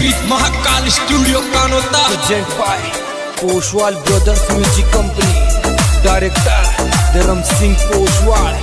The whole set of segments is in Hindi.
Beat Mahakal studio Kanota present by Poshwal brothers music company, director Dharam Singh Poshwal.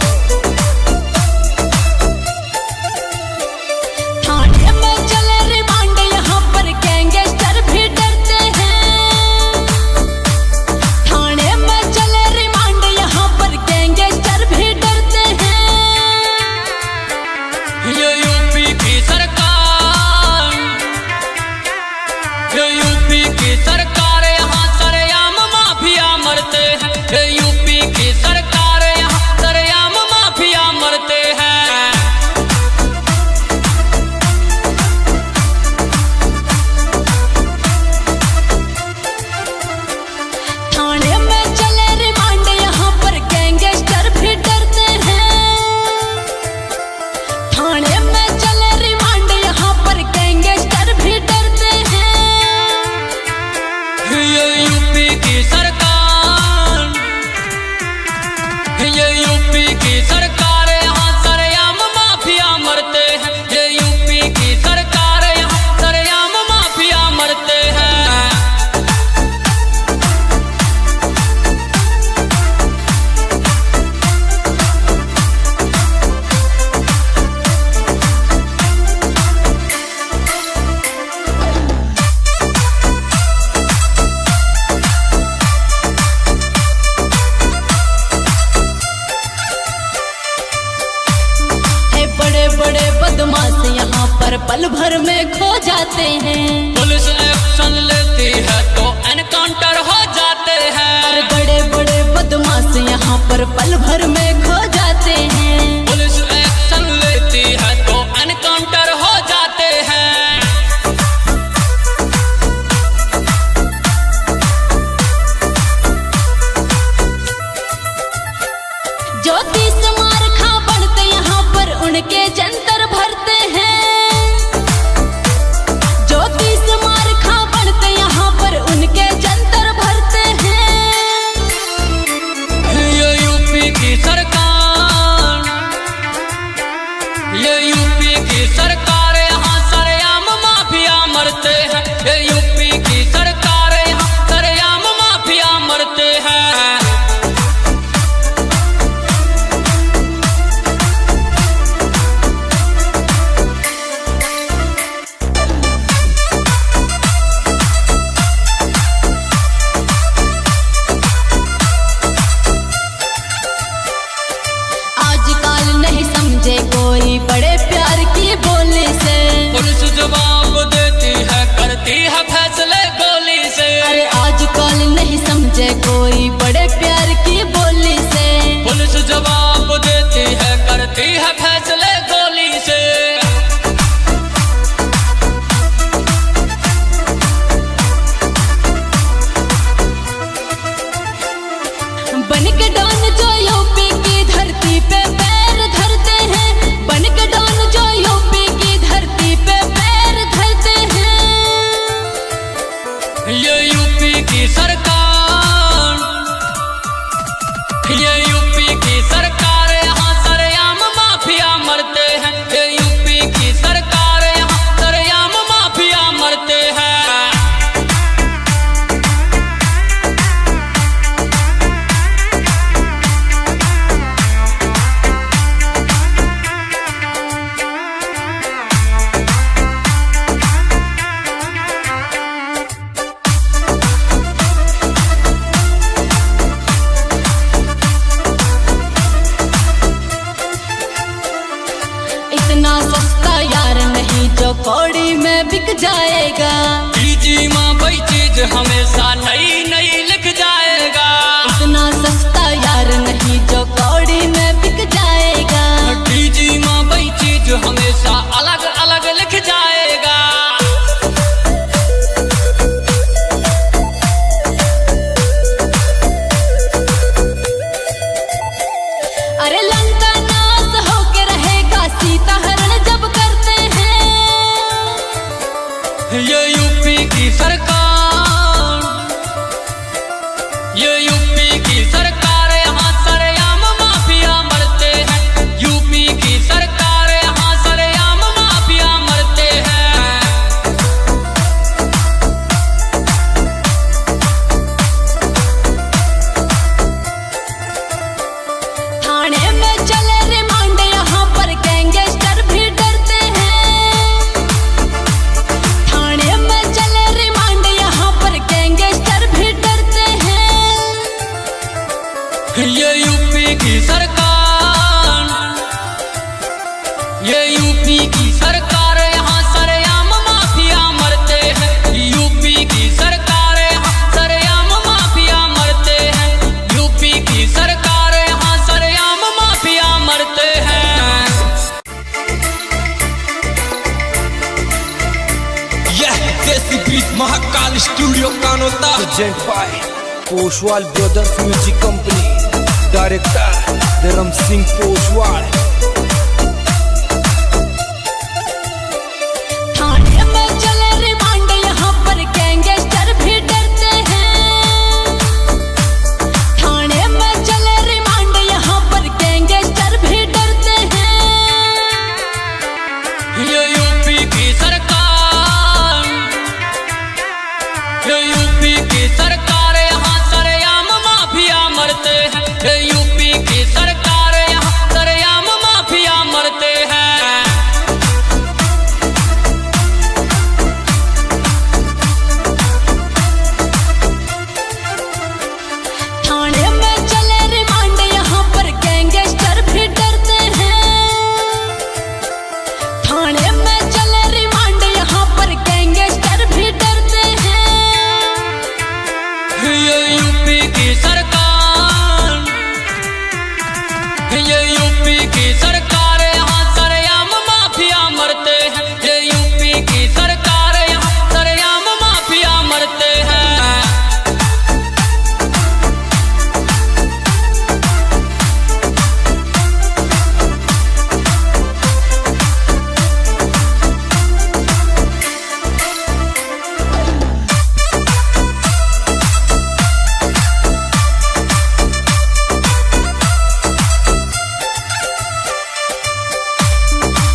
बदमाश यहाँ पर पल भर में खो जाते हैं। पुलिस एक्शन लेती है तो एनकाउंटर हो जाते हैं। बड़े बड़े बदमाश यहाँ पर पल भर में खो जाते हैं। पुलिस एक्शन लेती है तो एनकाउंटर हो जाते हैं। ज्योतिष मारखा बनते यहाँ पर उनके जंतर भरते हैं। ज्योतिष मारखा बनते यहाँ पर उनके जंतर भरते हैं। ये यूपी की सरकार, ये यूपी की सरकार, यहाँ सरेआम माफिया मरते हैं। ये यूपी की सरकार, यहाँ सरेआम माफिया मरते हैं। कोई बड़े प्यार की बोली से पुलिस जवाब देती है, करती है फैसले गोली से। अरे आजकल नहीं समझे कोई बड़े प्यार की बोली से। पुलिस जवाब देती है, करती है फैसले गोली से। बन के डॉन जो यूपी की धरती पे पैर धरते हैं। बन के डॉन जो यूपी की धरती पे पैर धरते हैं। ये यूपी की सरकार, ये यूपी की सरकार, यहाँ सरेआम माफिया मरते हैं। ये यूपी की सरकार, यहाँ सरेआम माफिया मरते हैं। इतना सस्ता यार नहीं जो कौड़ी में बिक जाएगा। जी माँ वही चीज हमेशा नई नई लिख जाएगा। इतना सस्ता यार नहीं जो कौड़ी में बिक जाएगा। जी माँ वही चीज हमेशा अलग अलग लिख जाएगा। अरे लंका नाश होके रहेगा सीता हरण जब करते हैं। ये यूपी की सरकार, Present by Poshwal Brothers Music Company. Director Dharam Singh Poshwal. थाने में चले रिमांड, यहाँ पर गैंगस्टर भी डरते हैं। थाने में चले रिमांड, यहाँ पर गैंगस्टर भी डरते हैं। ये यूपी की सरकार, ये यूपी की सरकार, यहाँ सरेआम माफिया मरते हैं। ये यूपी की सरकार, यहाँ सरेआम माफिया मरते हैं। थाने में चले रिमांड, यहाँ पर गैंगस्टर भी डरते हैं। थाने में चले रिमांड, यहाँ पर गैंगस्टर भी डरते हैं। ये यूपी की सरकार, ये यूपी की सरकार, यहाँ सरेआम माफिया मरते हैं। ये यूपी की सरकार, यहाँ सरेआम माफिया मरते हैं।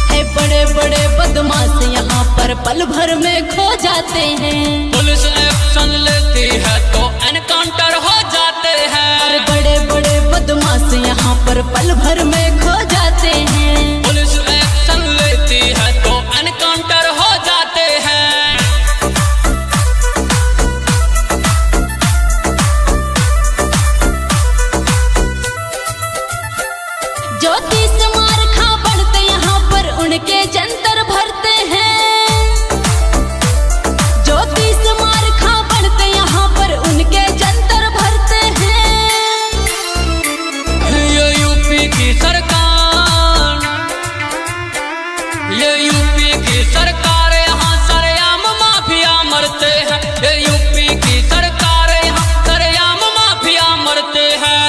है बड़े बड़े बदमाश यहाँ पर पल भर में खो जाते हैं। पुलिस एक्शन लेती है तो एनकाउंटर हो जाते हैं। और बड़े बड़े बदमाश यहाँ पर पल भर में खो जाते हैं। पुलिस एक्शन लेती है तो एनकाउंटर हो जाते हैं। ज्योतिष मार खा बढ़ते यहाँ पर उनके जंतर भरते हैं। ज्योतिष मार खा बढ़ते यहाँ पर उनके जंतर भरते हैं। ये यूपी की सरकार, ये यूपी की सरकार, यहाँ सरेआम माफिया मरते हैं। ये यूपी की सरकार, यहाँ सरेआम माफिया मरते हैं।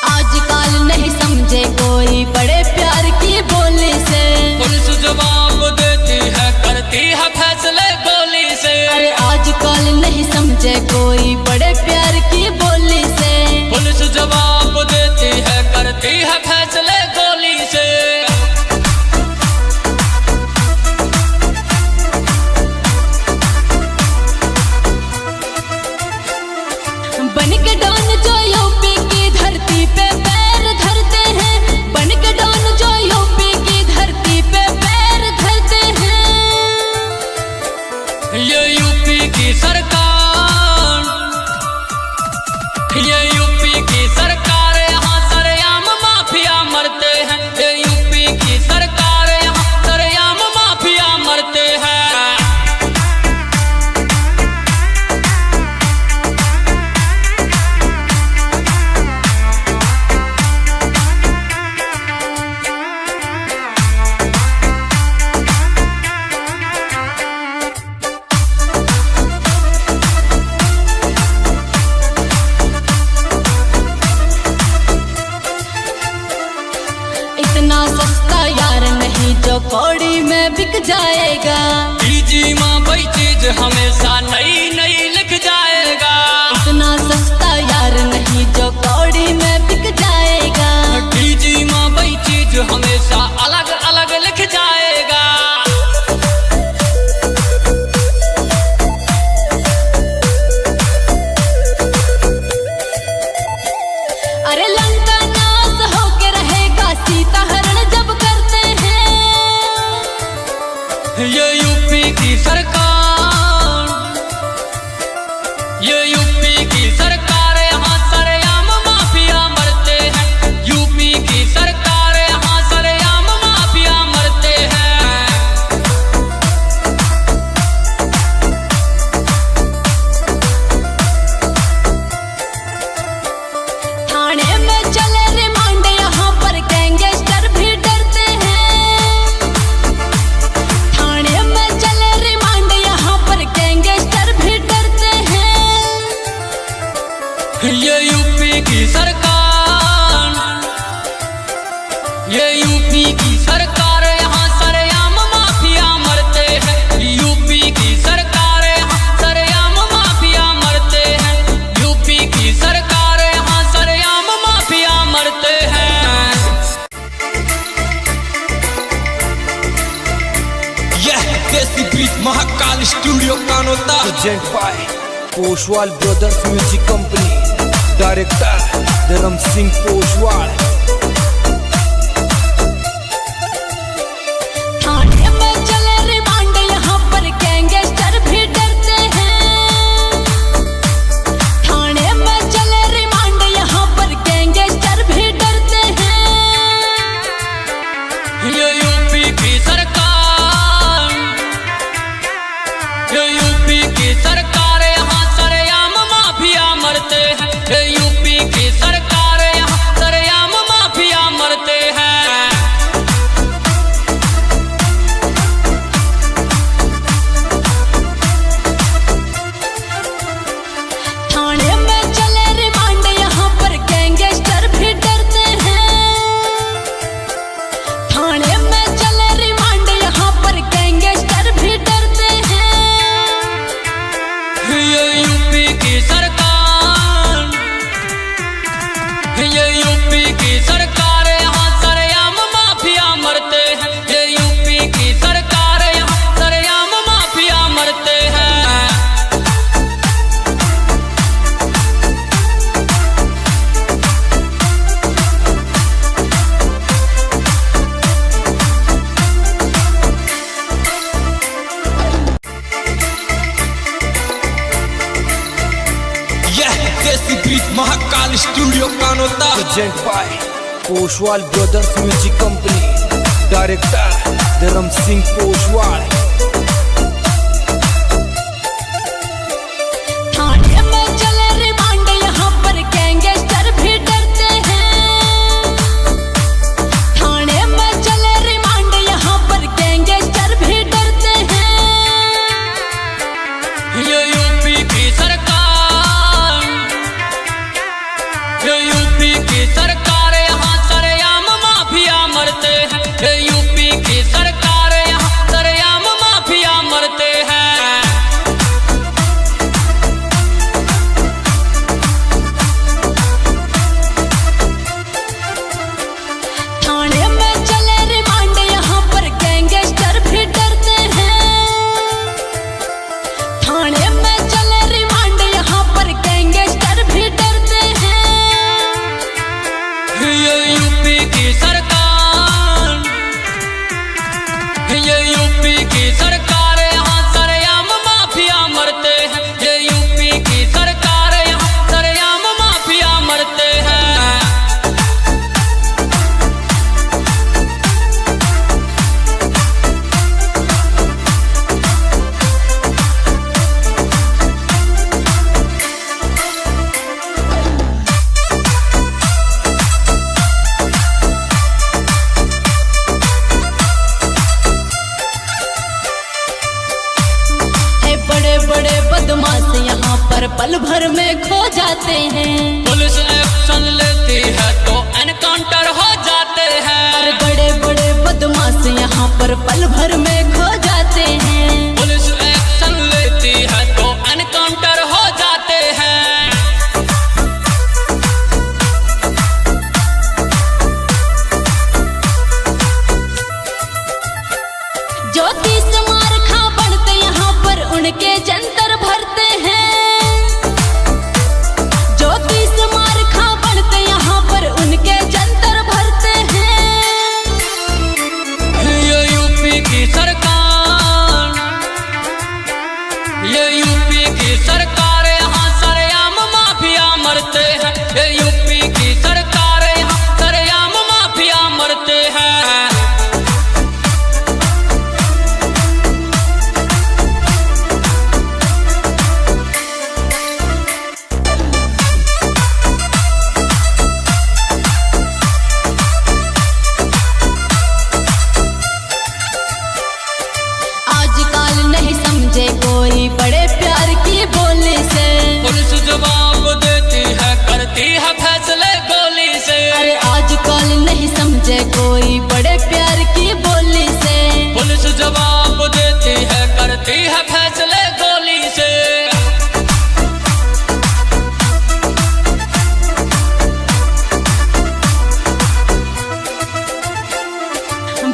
आजकल नहीं समझे कोई बड़े प्यार की बोली से। पुलिस जवाब देती है, करती है फैसले गोली से। अरे आजकल नहीं समझे कोई बड़े प्यार की बोली से। पुलिस जवाब देती है, करती है फैसले गोली से। बन के डॉन जो यूपी की धरती पे पैर धरते हैं। बन के डॉन जो यूपी की धरती पे पैर धरते हैं। ये यूपी की सरकार, ये यूपी की सरकार, यहाँ सरेआम माफिया मरते हैं। ये यूपी की सरकार, यहाँ सरेआम माफिया मरते हैं। इतना सस्ता यार नहीं जो कौड़ी में बिक जाएगा। जी माँ वही चीज हमेशा नई नई लिख जाएगा। इतना सस्ता यार नहीं जो कौड़ी में बिक जाएगा। जी माँ वही चीज हमेशा अलग अलग लिख जाएगा। अरे लंका नाश होके रहेगा सीता हरण जब करते हैं। ये यूपी की सरकार, ये यूपी की सरकार, यहाँ सरेआम माफिया मरते हैं। यूपी की सरकार, यहाँ सरेआम माफिया मरते हैं। Bridge Mahakal studio Kanota present by Poshwal brothers music company, director Dharam Singh Poshwal. थाने में चले रिमांड, यहाँ पर गैंगस्टर भी डरते हैं। थाने में चले रिमांड, यहाँ पर गैंगस्टर भी डरते हैं। ये यूपी की सरकार, ये यूपी की सरकार, यहाँ सरेआम माफिया मरते हैं। ये यूपी की सरकार, यहाँ सरेआम माफिया मरते हैं। थाने में चले रिमांड, यहाँ पर गैंगस्टर भी डरते हैं। थाने में चले रिमांड, यहाँ पर गैंगस्टर भी डरते हैं। ये यूपी की सरकार, ये यूपी की सरकार, यहाँ सरेआम माफिया मरते हैं। ये यूपी की सरकार, यहाँ सरेआम माफिया मरते हैं। यह देसी bridge Mahakal studio Kanota present by Poshwal brothers music company, director Dharam Singh Poshwal. थाने में चले रिमांड, यहाँ पर गैंगस्टर भी डरते हैं। थाने में चले रिमांड, यहाँ पर गैंगस्टर भी डरते हैं। ये यूपी की सरकार, ये यूपी की सरकार, यहाँ सरेआम माफिया मरते हैं। ये यूपी की सरकार, यहाँ सरेआम माफिया मरते हैं। थाने में चले रिमांड, यहाँ पर गैंगस्टर भी डरते हैं। थाने में चले रिमांड, यहाँ पर गैंगस्टर भी डरते हैं। ये यूपी की सरकार, ये यूपी की सरकार, यहाँ सरेआम माफिया मरते हैं। ये यूपी की सरकार, यहाँ सरेआम माफिया मरते हैं। ये बड़े बड़े बदमाश यहाँ पर पल भर में खो जाते हैं। पुलिस एक्शन लेती है तो एनकाउंटर हो जाते हैं। और बड़े बड़े बदमाश यहाँ पर पल भर में खो जाते हैं। पुलिस एक्शन लेती है तो एनकाउंटर हो जाते हैं। ज्योतिष मार खा बनते यहाँ पर उनके जंतर भरते हैं। ज्योतिष मार खा बनते यहाँ पर उनके जंतर भरते हैं। ये यूपी की सरकार, ये यूपी की सरकार, यहाँ सरेआम माफिया मरते हैं। ये यूपी की सरकार, यहाँ सरेआम माफिया मरते हैं। आजकल नहीं समझे कोई बड़े प्यार की बोली से। पुलिस जवाब देती है, करती है फैसले गोली से। अरे आजकल नहीं समझे कोई बड़े प्यार की बोली से। पुलिस जवाब देती है, करती है फैसले गोली से।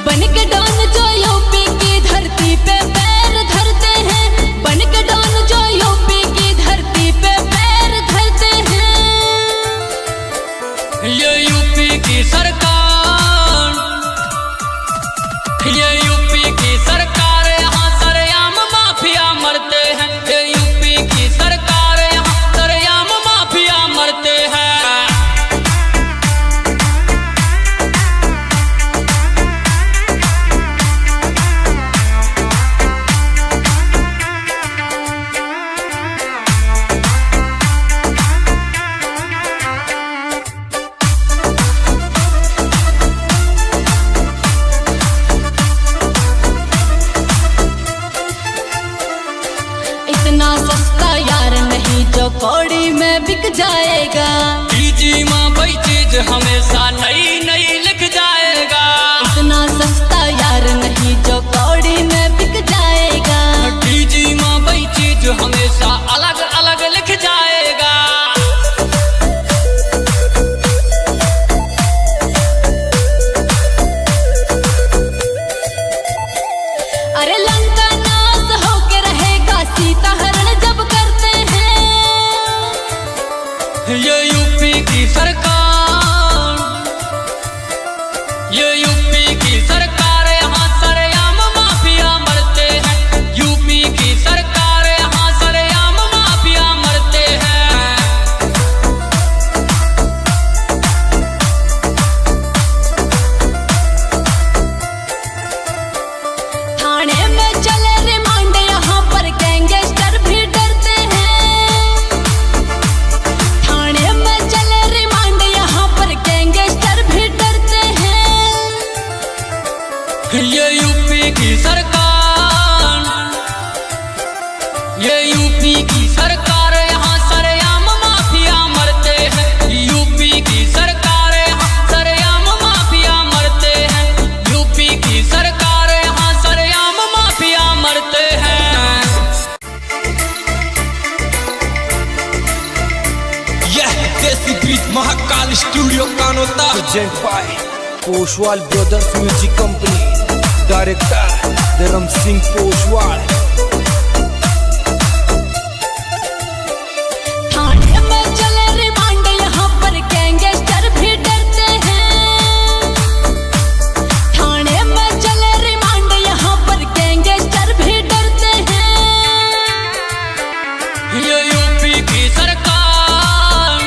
बन के डॉन जो यूपी की धरती पे पैर हमेशा नई नई लिख जाएगा। इतना सस्ता यार नहीं जो कौड़ी में बिक जाएगा। डीजी माँ वही चीज हमेशा अलग अलग लिख जाएगा। अरे लंका नाश होके रहेगा सीता हरण जब करते हैं। ये यूपी की सरकार, ये यूपी की सरकार, यहाँ सरेआम माफिया मरते हैं। यूपी की सरकार, यहाँ सरेआम माफिया मरते हैं। थाने में चले रिमांड यहाँ पर गैंगस्टर भी डरते हैं। थाने में चले रिमांड यहाँ पर गैंगस्टर भी डरते हैं। ये यूपी की सरकार, ये यूपी की सरकार, यहाँ सरेआम माफिया मरते हैं। यूपी की सरकार, यहाँ सरेआम माफिया मरते हैं। यूपी की सरकार, यहाँ सरेआम माफिया मरते हैं। यह desi beat Mahakal studio Kanota. Present by Poshwal brothers music company, director Dharam Singh Poshwal. थाने में चले रिमांड यहाँ पर गैंगस्टर भी डरते हैं। थाने में चले रिमांड यहाँ पर गैंगस्टर भी डरते हैं। ये यूपी की सरकार,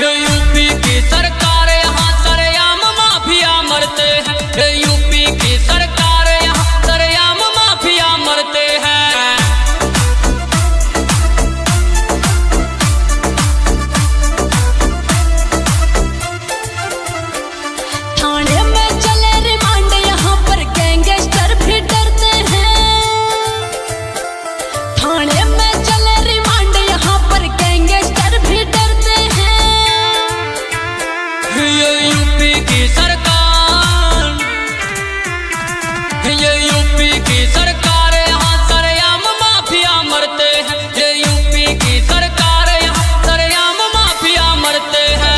ये यूपी की सरकार, यहाँ सरेआम माफिया मरते हैं। ये यूपी की सरकार, यहाँ सरेआम माफिया मरते हैं। थाने में चले रिमांड यहाँ पर गैंगस्टर भी डरते हैं। थाने में चले रिमांड यहाँ पर गैंगस्टर भी डरते हैं। ये यूपी की सरकार, ये यूपी की सरकार, यहाँ सरेआम माफिया मरते हैं। ये यूपी की सरकार, यहाँ सरेआम माफिया मरते हैं।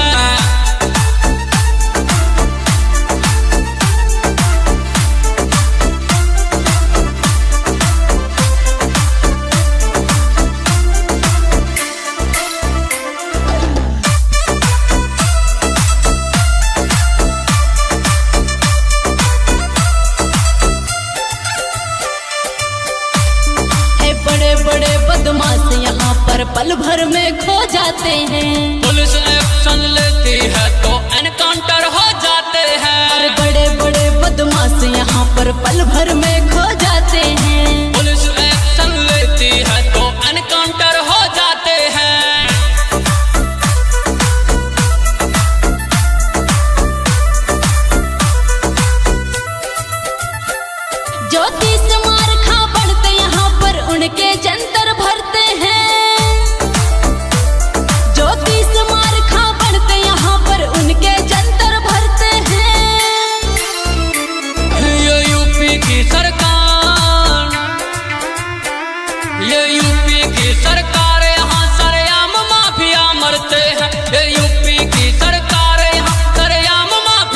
है बड़े बड़े बदमाश यहाँ पर पल भर में खो जाते हैं। पुलिस एक्शन लेती है तो एनकाउंटर हो जाते हैं। और बड़े बड़े बदमाश यहाँ पर पल भर में खो जाते हैं। पुलिस एक्शन लेती है तो एनकाउंटर हो जाते हैं। ज्योतिष मार खा बढ़ते यहाँ पर उनके जंतर भरते हैं। ज्योतिष मार खा बढ़ते यहाँ पर उनके जंतर भरते हैं। ये यूपी की सरकार, ये यूपी की सरकार, यहाँ सरेआम माफिया मरते हैं।